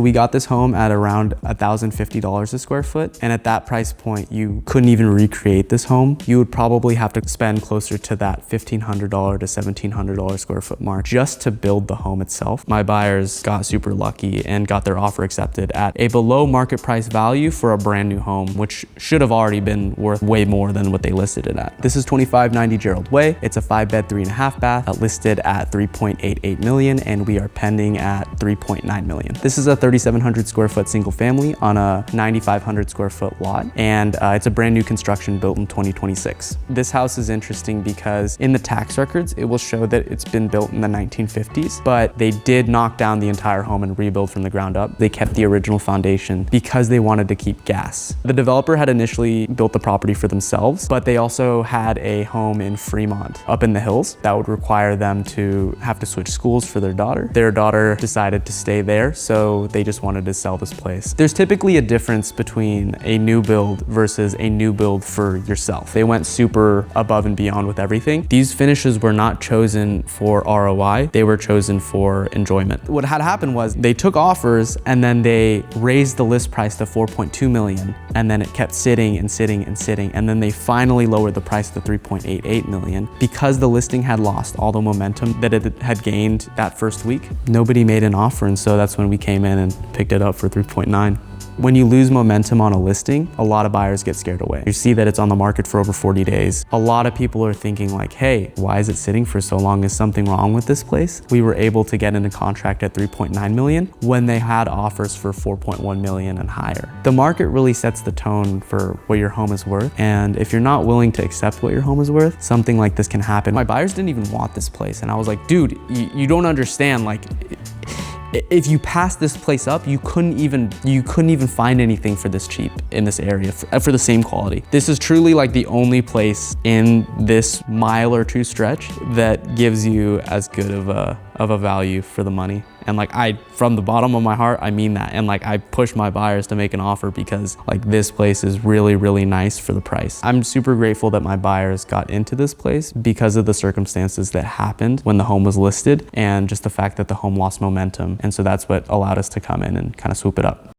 We got this home at around $1,050 a square foot. And at that price point, you couldn't even recreate this home. You would probably have to spend closer to that $1,500 to $1,700 square foot mark just to build the home itself. My buyers got super lucky and got their offer accepted at a below market price value for a brand new home, which should have already been worth way more than what they listed it at. This is 2590 Gerald Way. It's a 5-bed, 3.5 bath, listed at 3.88 million, and we are pending at 3.9 million. This is a 3,700 square foot single family on a 9,500 square foot lot, and it's a brand new construction built in 2026. This house is interesting because in the tax records, it will show that it's been built in the 1950s, but they did knock down the entire home and rebuild from the ground up. They kept the original foundation because they wanted to keep gas. The developer had initially built the property for themselves, but they also had a home in Fremont up in the hills that would require them to have to switch schools for their daughter. Their daughter decided to stay there, so they just wanted to sell this place. There's typically a difference between a new build versus a new build for yourself. They went super above and beyond with everything. These finishes were not chosen for ROI, they were chosen for enjoyment. What had happened was they took offers and then they raised the list price to 4.2 million, and then it kept sitting and sitting and sitting, and then they finally lowered the price to 3.88 million. Because the listing had lost all the momentum that it had gained that first week, nobody made an offer, and so that's when we came in and picked it up for 3.9. When you lose momentum on a listing, a lot of buyers get scared away. You see that it's on the market for over 40 days. A lot of people are thinking like, hey, why is it sitting for so long? Is something wrong with this place? We were able to get into contract at 3.9 million when they had offers for 4.1 million and higher. The market really sets the tone for what your home is worth. And if you're not willing to accept what your home is worth, something like this can happen. My buyers didn't even want this place. And I was like, dude, you don't understand. Like, if you pass this place up, you couldn't even find anything for this cheap in this area for the same quality. This is truly like the only place in this mile or two stretch that gives you as good of a value for the money. And like, from the bottom of my heart, I mean that. And like, I push my buyers to make an offer because like this place is really, really nice for the price. I'm super grateful that my buyers got into this place because of the circumstances that happened when the home was listed and just the fact that the home lost momentum. And so that's what allowed us to come in and kind of swoop it up.